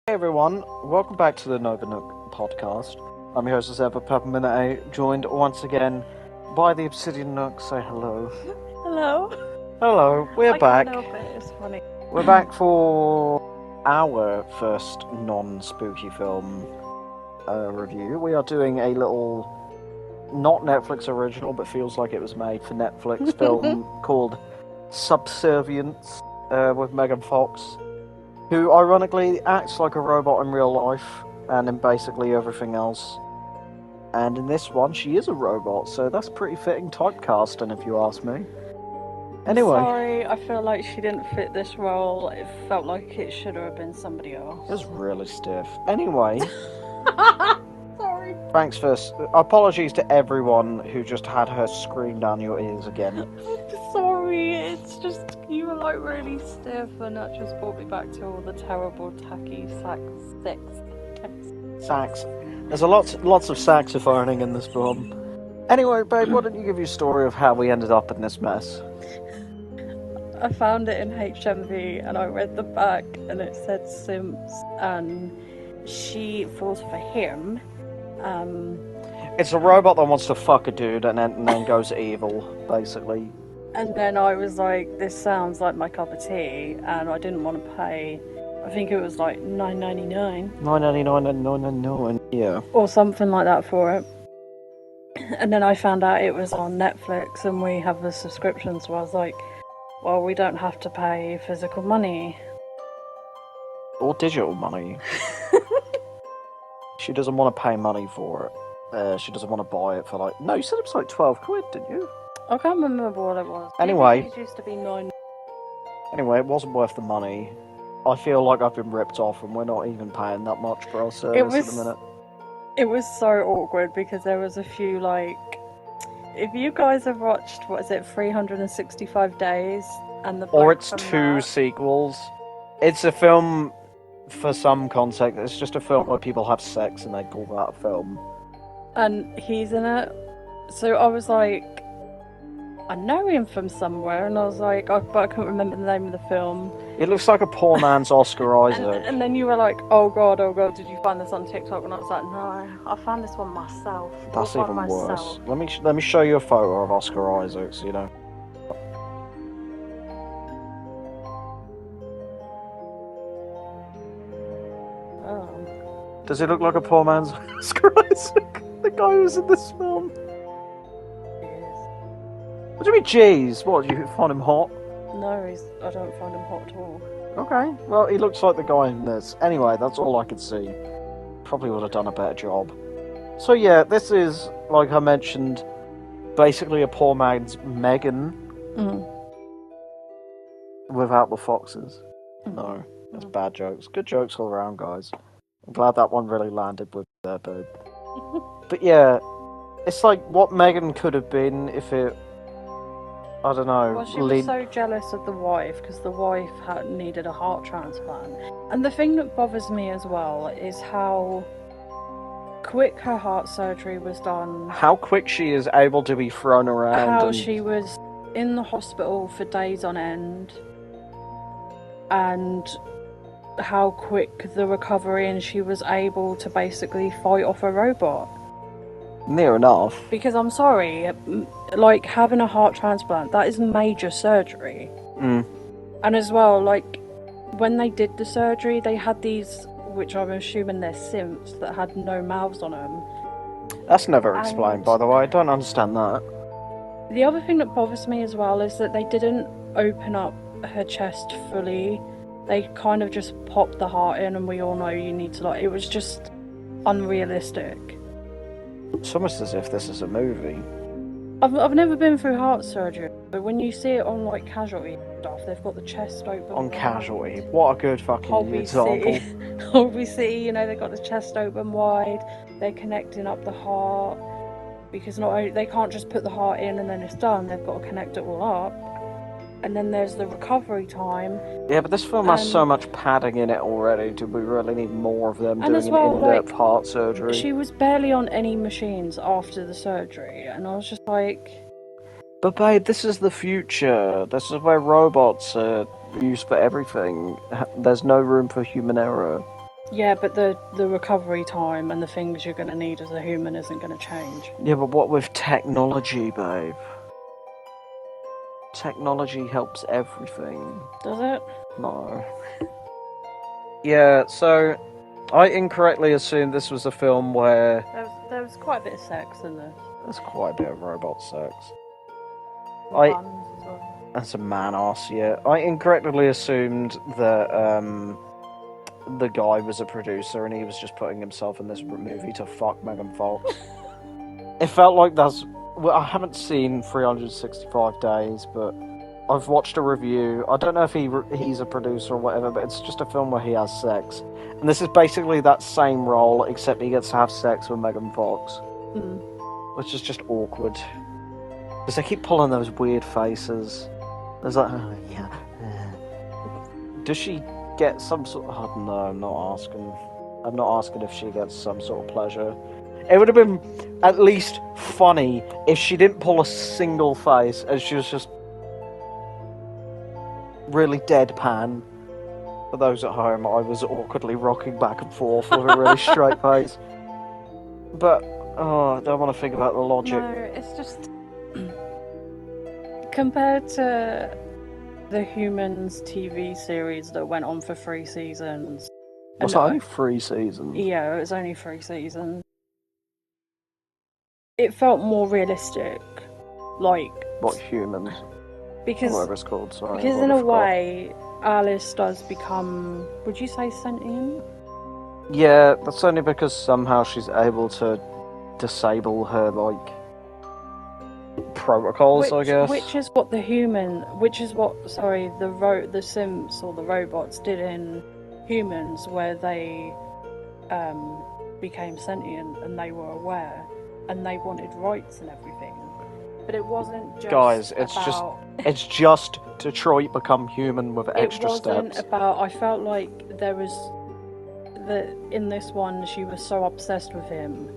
Hey everyone, welcome back to the Nook podcast. I'm your host as ever, Peppermint A, joined once again by the Obsidian Nook. Say hello. Hello. Hello, we're I back. can't help it, it's funny. We're back for our first non-spooky film review. We are doing a little, not Netflix original, but feels like it was made for Netflix film called Subservience with Megan Fox, who ironically acts like a robot in real life and in basically everything else. And in this one, she is a robot, so that's pretty fitting typecasting, if you ask me. Anyway, Sorry, I feel like she didn't fit this role. It felt like it should have been somebody else. it was really stiff. Anyway, Sorry. thanks first. Apologies to everyone who just had her scream down your ears again. I'm sorry, it's just you were like really stiff, and that just brought me back to all the terrible tacky sex. Sax. There's lots of saxophoning in this film. Anyway, babe, why don't you give your story of how we ended up in this mess? I found it in HMV and I read the back and it said Simps and she falls for him. It's a robot that wants to fuck a dude and then goes evil, basically. And then I was like, this sounds like my cup of tea, and I didn't want to pay, I think it was like $9.99. $9.99 and $9.99, yeah. Or something like that for it. And then I found out it was on Netflix and we have the subscription, so I was like, well, we don't have to pay physical money. Or digital money. She doesn't want to pay money for it. She doesn't want to buy it for like... No, you said it was like 12 quid, didn't you? I can't remember what it was. Anyway. It used to be 9. Anyway, it wasn't worth the money. I feel like I've been ripped off and we're not even paying that much for our service at the minute. It was so awkward because there was a few like... If you guys have watched, what is it, 365 Days? And the or it's two sequels. It's a film, for some context, it's just a film where people have sex and they call that a film. And he's in it. So I was like, I know him from somewhere, and I was like, but I couldn't remember the name of the film. It looks like a poor man's Oscar Isaac. And then you were like, oh god, did you find this on TikTok? And I was like, no, I found this one myself. That's even worse. Let me show you a photo of Oscar Isaac, so you know. Oh. Does he look like a poor man's Oscar Isaac? The guy who's in this film. What do you mean, jeez? What, you find him hot? No, I don't find him hot at all. Okay, well, he looks like the guy in this. Anyway, that's all I could see. Probably would have done a better job. So yeah, this is, like I mentioned, basically a poor man's Megan. Without the foxes. No, that's bad jokes. Good jokes all around, guys. I'm glad that one really landed with their babe. But yeah, it's like what Megan could have been if it... I don't know. Well, she was so jealous of the wife because the wife needed a heart transplant. And the thing that bothers me as well is how quick her heart surgery was done. How quick she is able to be thrown around. How she was in the hospital for days on end. And how quick the recovery, and she was able to basically fight off a robot. Near enough. Because I'm sorry, like having a heart transplant, that is major surgery. And as well, like when they did the surgery, they had these, which I'm assuming they're simps, that had no mouths on them. That's never explained, by the way. I don't understand that. The other thing that bothers me as well is that they didn't open up her chest fully. They kind of just popped the heart in, and we all know you need to, like, it was just unrealistic. It's almost as if this is a movie. I've never been through heart surgery, but when you see it on like Casualty stuff, they've got the chest open. On Casualty, what a good fucking example. Holby City, you know, they've got the chest open wide. They're connecting up the heart because not only they can't just put the heart in and then it's done. They've got to connect it all up. And then there's the recovery time. Yeah, but this film has so much padding in it already. Do we really need more of them doing as well, an in-depth heart surgery? She was barely on any machines after the surgery, and I was just like... But babe, this is the future. This is where robots are used for everything. There's no room for human error. Yeah, but the recovery time and the things you're going to need as a human isn't going to change. Yeah, but what with technology, babe? Technology helps everything. Does it? No. Yeah, so I incorrectly assumed this was a film where There was quite a bit of sex in this. there's quite a bit of robot sex. Guns as well. That's a man-ass, yeah. I incorrectly assumed that the guy was a producer and he was just putting himself in this movie to fuck Megan Fox. It felt like that's... Well, I haven't seen 365 Days, but I've watched a review. I don't know if he's a producer or whatever, but it's just a film where he has sex. And this is basically that same role, except he gets to have sex with Megan Fox. Which is just awkward. Because they keep pulling those weird faces. There's like, oh, yeah. Does she get some sort of... Oh, no, I'm not asking. I'm not asking if she gets some sort of pleasure. It would have been at least funny if she didn't pull a single face, and she was just really deadpan. For those at home, I was awkwardly rocking back and forth with a really straight face. But, I don't want to think about the logic. No, it's just... Compared to the Humans TV series that went on for 3 seasons... Was it only 3 seasons? Yeah, it was only 3 seasons. It felt more realistic. Like... What, Humans? Because... Whatever it's called, sorry. Because in a way, Alice does become... Would you say sentient? Yeah, that's only because somehow she's able to disable her, like... protocols, I guess. Which is what the Simps or the robots did in Humans, where they became sentient and they were aware and they wanted rights and everything. But it wasn't just Guys, it's just Detroit become human with extra steps. It wasn't about... I felt like there was... in this one, she was so obsessed with him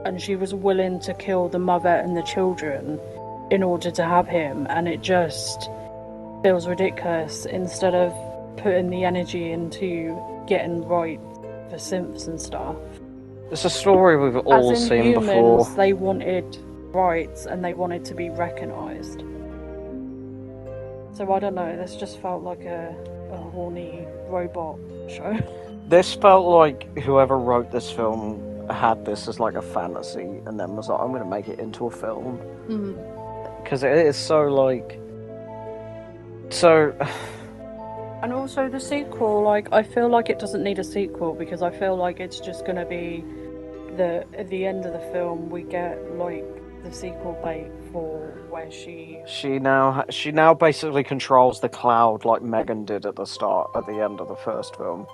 and she was willing to kill the mother and the children in order to have him, and it just feels ridiculous instead of putting the energy into getting right for simps and stuff. It's a story we've all seen Humans, before. They wanted rights and they wanted to be recognised. So I don't know, this just felt like a horny robot show. This felt like whoever wrote this film had this as like a fantasy and then was like, I'm going to make it into a film. Because it is so like... So... And also the sequel, like, I feel like it doesn't need a sequel because I feel like it's just going to be at the end of the film we get like the sequel bait for where she now basically controls the cloud like Megan did at the end of the first film.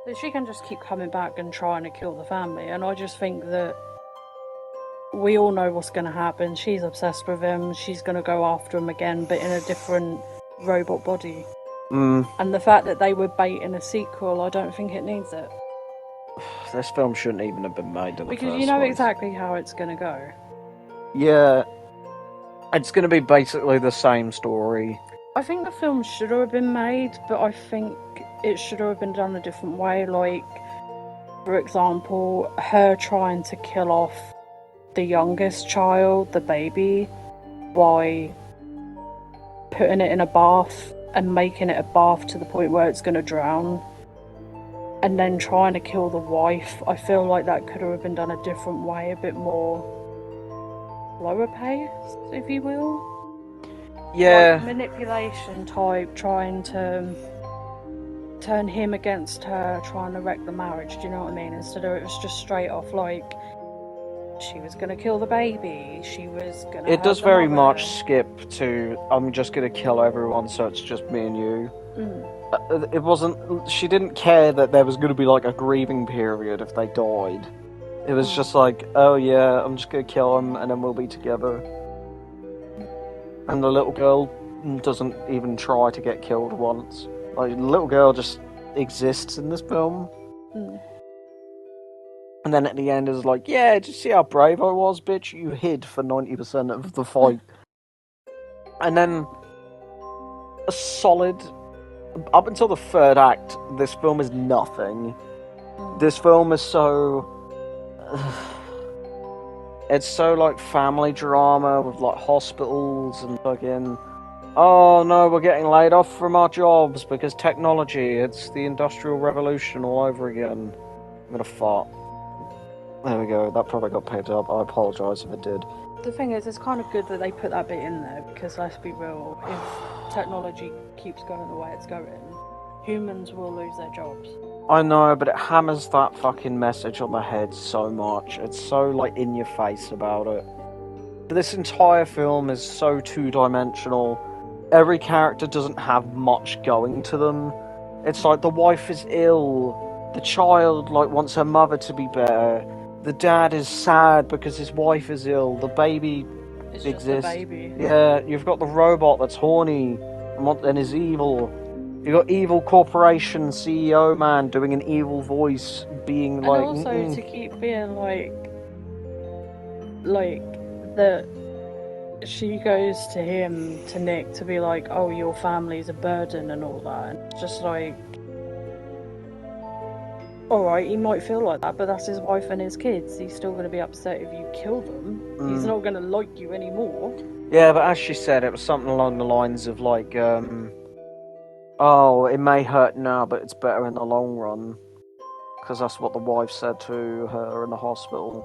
So she can just keep coming back and trying to kill the family, and I just think that we all know what's going to happen. She's obsessed with him, she's going to go after him again, but in a different robot body. And the fact that they were baiting a sequel, I don't think it needs it. This film shouldn't even have been made in the because first you know place. exactly how it's going to go. Yeah. It's going to be basically the same story. I think the film should have been made, but I think it should have been done a different way. Like, for example, her trying to kill off the youngest child, the baby, by putting it in a bath and making it a bath to the point where it's going to drown, and then trying to kill the wife. I feel like that could have been done a different way, a bit more lower paced, if you will. Yeah. Like manipulation type, trying to turn him against her, trying to wreck the marriage, do you know what I mean? Instead of it was just straight off like, she was going to kill the baby, she was going to... It does very much skip to, I'm just going to kill everyone so it's just me and you. It wasn't... She didn't care that there was going to be like a grieving period if they died. It was just like, oh yeah, I'm just going to kill them and then we'll be together. And the little girl doesn't even try to get killed once. Like, the little girl just exists in this film. And then at the end is like, yeah, did you see how brave I was, bitch? You hid for 90% of the fight. And then a solid... Up until the third act, this film is nothing. This film is so... it's so, like, family drama with, like, hospitals and fucking... Oh, no, we're getting laid off from our jobs because technology, it's the Industrial Revolution all over again. I'm gonna fart. There we go, that probably got picked up. I apologise if it did. The thing is, it's kind of good that they put that bit in there, because let's be real, if technology keeps going the way it's going, humans will lose their jobs. I know, but it hammers that fucking message on the head so much. It's so, like, in your face about it. This entire film is so two-dimensional. Every character doesn't have much going to them. It's like the wife is ill, the child, like, wants her mother to be better, the dad is sad because his wife is ill, the baby exists. Just a baby. Yeah, you've got the robot that's horny and is evil. You got evil corporation CEO man doing an evil voice, being and like. And also to keep being like that. She goes to him, to Nick, to be like, "Oh, your family's a burden" and all that. And it's just like, all right, he might feel like that, but that's his wife and his kids. He's still going to be upset if you kill them. He's not going to like you anymore. Yeah, but as she said, it was something along the lines of like, oh, it may hurt now, but it's better in the long run. Because that's what the wife said to her in the hospital.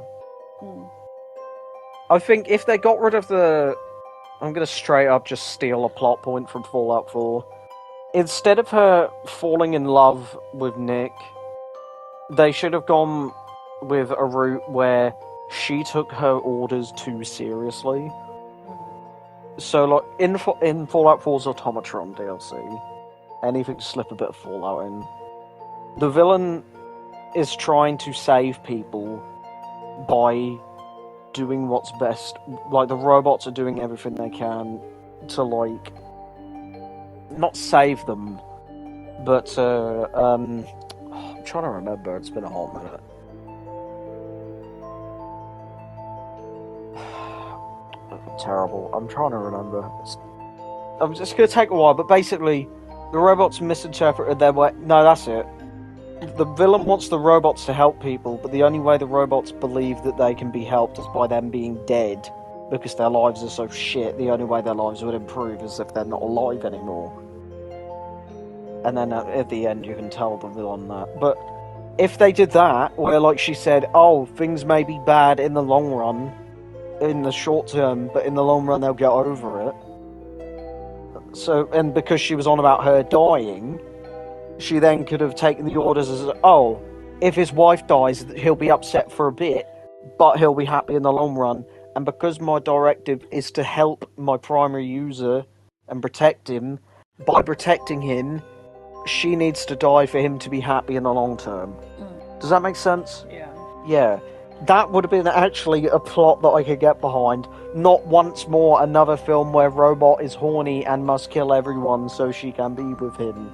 I think if they got rid of the... I'm going to straight up just steal a plot point from Fallout 4. Instead of her falling in love with Nick, they should have gone with a route where she took her orders too seriously. So, like, in Fallout 4's Automatron DLC, anything to slip a bit of Fallout in, the villain is trying to save people by doing what's best. Like, the robots are doing everything they can to, like, not save them, but, I'm trying to remember, it's been a hot minute. Terrible. I'm trying to remember. It's going to take a while, but basically, the robots misinterpreted their way. No, that's it. The villain wants the robots to help people, but the only way the robots believe that they can be helped is by them being dead, because their lives are so shit. The only way their lives would improve is if they're not alive anymore. And then at the end, you can tell the villain that. But if they did that, where, like she said, oh, things may be bad in the long run, in the short term, but in the long run they'll get over it. So, and because she was on about her dying, she then could have taken the orders as, oh, if his wife dies, he'll be upset for a bit, but he'll be happy in the long run. And because my directive is to help my primary user and protect him, by protecting him, she needs to die for him to be happy in the long term. Does that make sense? Yeah. Yeah. That would have been actually a plot that I could get behind. Not once more another film where Robot is horny and must kill everyone so she can be with him.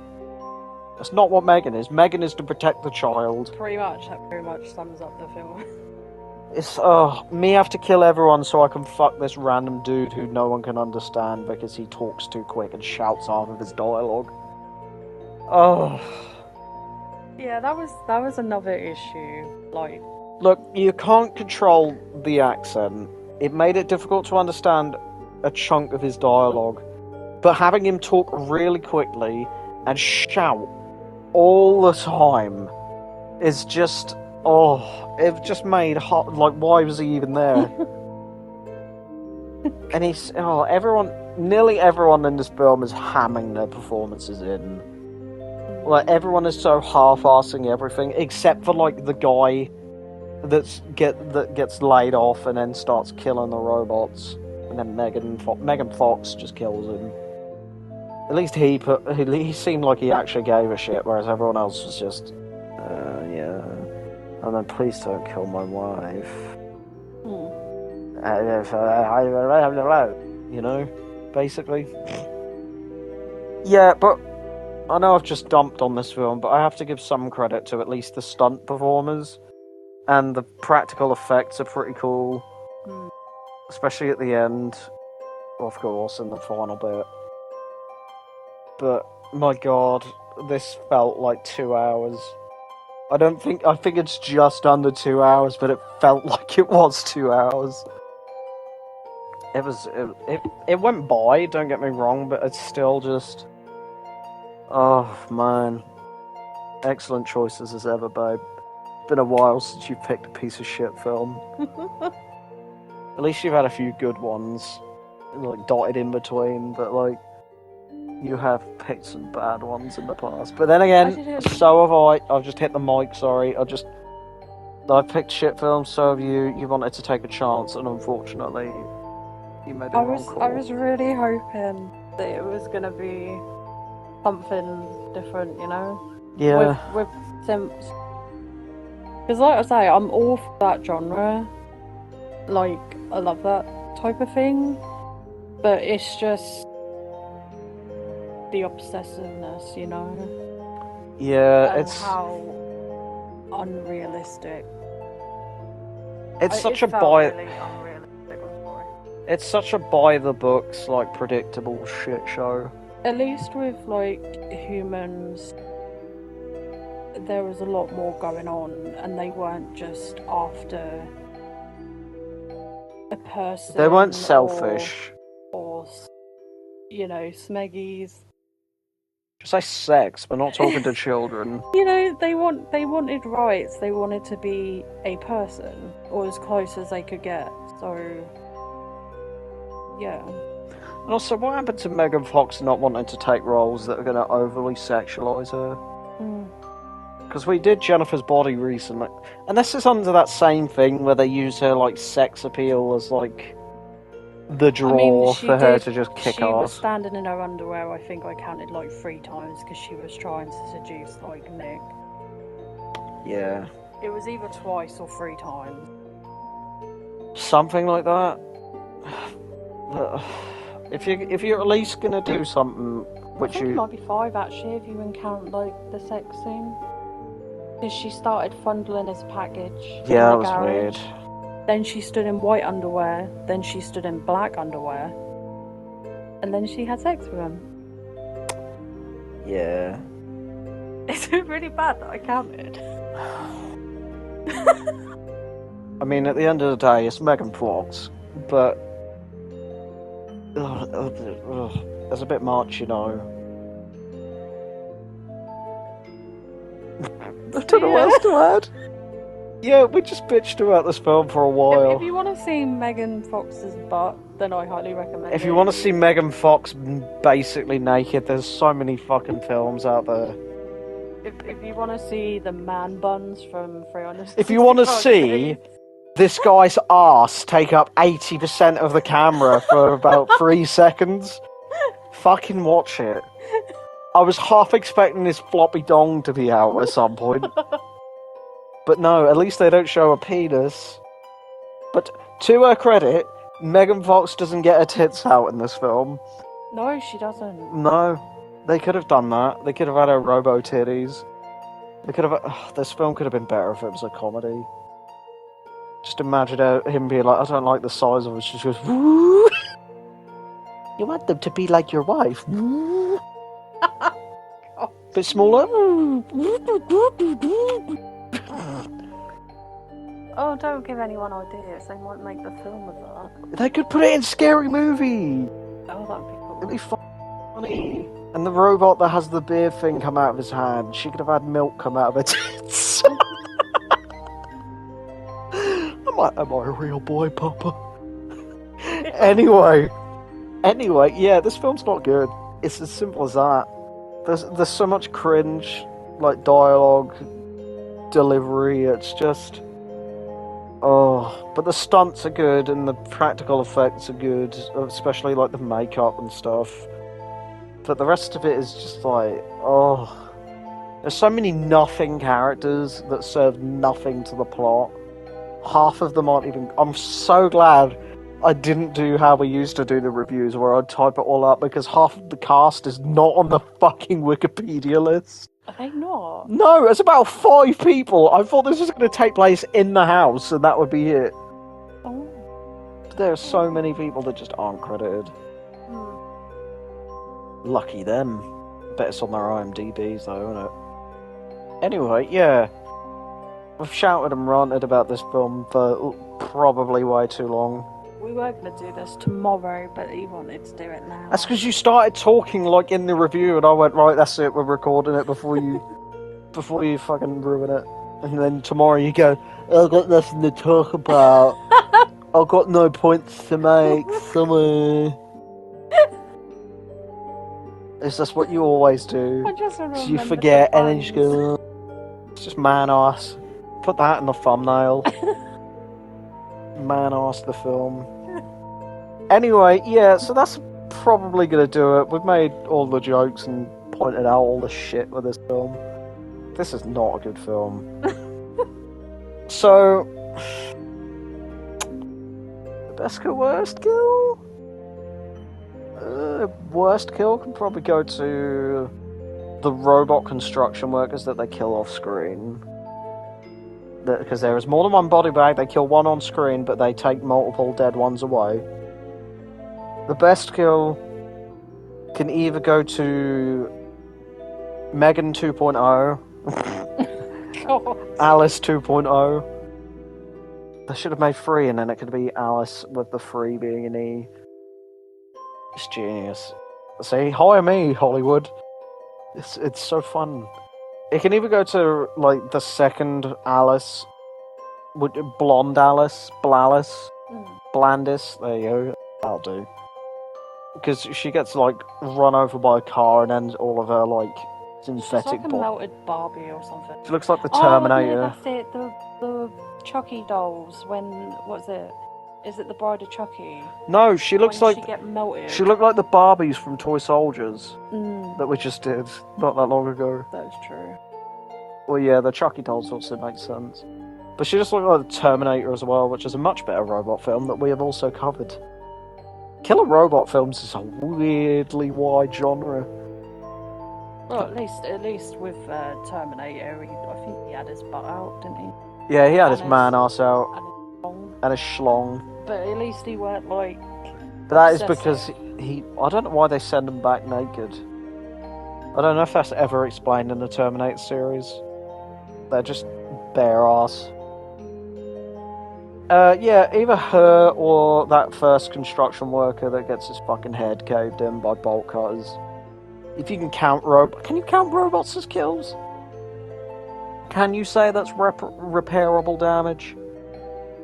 That's not what Megan is. Megan is to protect the child. Pretty much. That very much sums up the film. It's, me have to kill everyone so I can fuck this random dude who no one can understand because he talks too quick and shouts half of his dialogue. Oh. Yeah, that was another issue. Like, look, you can't control the accent. It made it difficult to understand a chunk of his dialogue. But having him talk really quickly and shout all the time is just... oh, it just made hot... like, why was he even there? And he's... oh, everyone... nearly everyone in this film is hamming their performances in. Like, everyone is so half-assing everything, except for, like, the guy that gets laid off and then starts killing the robots. And then Megan Fox just kills him. At least he seemed like he actually gave a shit, whereas everyone else was just... yeah... and then please don't kill my wife. You know, basically. Yeah, but I know I've just dumped on this film, but I have to give some credit to at least the stunt performers, and the practical effects are pretty cool, especially at the end, of course, in the final bit. But my god, this felt like 2 hours. I think it's just under 2 hours, but it felt like it was 2 hours. It went by, don't get me wrong, but it's still just... Oh, man. Excellent choices as ever, babe. It's been a while since you've picked a piece of shit film. At least you've had a few good ones, like, dotted in between, but, like, you have picked some bad ones in the past. But then again, so have I. I've just hit the mic, sorry. I've picked shit films, so have you. You wanted to take a chance, and unfortunately... You made the wrong call. I was really hoping that it was gonna be something different, you know? Yeah. With Sims. Because like I say, I'm all for that genre. Like, I love that type of thing. But it's just the obsessiveness, you know? Yeah, and it's... how unrealistic. It's such a really unrealistic. It's such a by-the-books, like, predictable shit show. At least with, like, humans, there was a lot more going on, and they weren't just after a person. They weren't selfish. Or you know, smeggies. Just say sex, but not talking to children. You know, they wanted rights. They wanted to be a person, or as close as they could get. So... yeah. And also, what happened to Megan Fox not wanting to take roles that are going to overly sexualise her? Because we did Jennifer's Body recently, and this is under that same thing where they use her, like, sex appeal as, like, the draw for her to just kick She ass. was standing in her underwear, I think I counted, like, 3 times, because she was trying to seduce, like, Nick. Yeah. It was either twice or 3 times. Something like that. If you're at least gonna do something, which I think it might be 5 actually, if you can count like the sex scene. Because she started fondling his package. Yeah, that in the was garage. weird. Then she stood in white underwear. Then she stood in black underwear. And then she had sex with him. Yeah. It's really bad that I counted. I mean, at the end of the day, it's Megan Fox, but it's a bit much, you know. I don't know what else to add. Yeah, we just bitched about this film for a while. If you want to see Megan Fox's butt, then I highly recommend it. If you want to see Megan Fox basically naked, there's so many fucking films out there. If you want to see the man buns from 300... If you want to see this guy's arse take up 80% of the camera for about 3 seconds, fucking watch it. I was half expecting this floppy dong to be out at some point. But no, at least they don't show a penis. But to her credit, Megan Fox doesn't get her tits out in this film. No, she doesn't. No. They could have done that. They could have had her robo titties. They could have... this film could have been better if it was a comedy. Just imagine him being like, I don't like the size of it. She goes, woo! You want them to be like your wife? Woo! Bit smaller? Oh, don't give anyone ideas. They might make the film of that. They could put it in Scary Movie. Oh, that'd be cool. It'd be funny. And the robot that has the beer thing come out of his hand, she could have had milk come out of her tits. Am I a real boy, Papa? Anyway, yeah, this film's not good. It's as simple as that. There's so much cringe, like dialogue, delivery. It's just, but the stunts are good and the practical effects are good, especially like the makeup and stuff. But the rest of it is just like, there's so many nothing characters that serve nothing to the plot. Half of them aren't even... I'm so glad I didn't do how we used to do the reviews, where I'd type it all up, because half of the cast is not on the fucking Wikipedia list. Are they not? No, it's about 5 people. I thought this was going to take place in the house, and that would be it. Oh. But there are so many people that just aren't credited. Lucky them. Bet it's on their IMDb's though, isn't it? Anyway, yeah. We've shouted and ranted about this film for probably way too long. We were going to do this tomorrow, but he wanted to do it now. That's because you started talking like in the review, and I went, right, that's it, we're recording it before you fucking ruin it. And then tomorrow you go, I've got nothing to talk about. I've got no points to make. Sorry. It's just what you always do. I just remember So you forget, and then you just go, it's just man ass. Put that in the thumbnail. Man ass the film. Anyway, yeah, so that's probably gonna do it. We've made all the jokes and pointed out all the shit with this film. This is not a good film. So, the best kill, worst kill? Worst kill can probably go to the robot construction workers that they kill off screen. Because there is more than one body bag, they kill one on screen, but they take multiple dead ones away. The best kill can either go to Megan 2.0, Alice 2.0. They should have made 3, and then it could be Alice with the 3 being an E. It's genius. See, hire me, Hollywood. It's so fun. It can either go to like the second Alice, blonde Alice, Blandis. There you go. That'll do. Because she gets like run over by a car, and then all of her like synthetic. She's like a melted Barbie or something. She looks like the Terminator. Oh, that's it. The Chucky dolls. What's it? Is it the Bride of Chucky? No, she looks like she get melted. She looked like the Barbies from Toy Soldiers that we just did not that long ago. That's true. Well, yeah, the Chucky dolls also makes sense. But she just looked like the Terminator as well, which is a much better robot film that we have also covered. Killer robot films is a weirdly wide genre. Well, at least with Terminator, I think he had his butt out, didn't he? Yeah, he had his man ass out. And his schlong. But at least he weren't like. But that is because he. I don't know why they send him back naked. I don't know if that's ever explained in the Terminator series. They're just bare ass. Yeah, either her or that first construction worker that gets his fucking head caved in by bolt cutters. If you can count can you count robots as kills? Can you say that's repairable damage?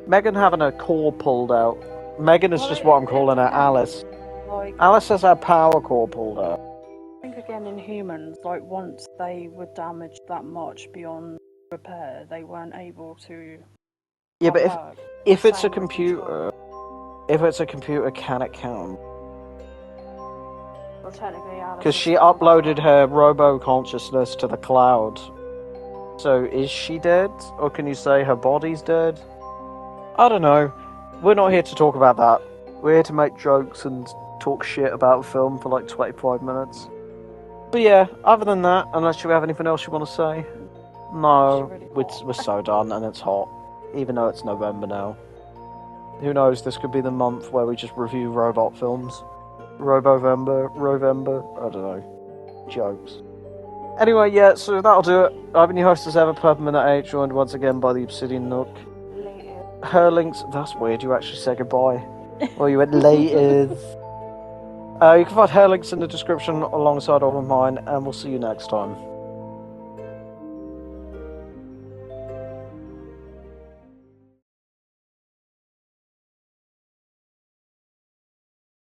Megan having her core pulled out. Megan is just what I'm calling her, Alice. Like, Alice has her power core pulled out. I think again in humans, like once they were damaged that much beyond repair, they weren't able to. Yeah, but if it's a computer, can it count? Well, technically, because she uploaded her robo consciousness to the cloud. So is she dead, or can you say her body's dead? I don't know. We're not here to talk about that. We're here to make jokes and talk shit about the film for like 25 minutes. But yeah, other than that, unless you have anything else you want to say, no, we're so done, and it's hot. Even though it's November now. Who knows, this could be the month where we just review robot films. Robovember, I don't know. Jokes. Anyway, yeah, so that'll do it. I've been your host as ever, Purple8, joined once again by the Obsidian Nook. Her links... That's weird, you actually said goodbye. Well, you went laters. You can find her links in the description alongside all of mine, and we'll see you next time.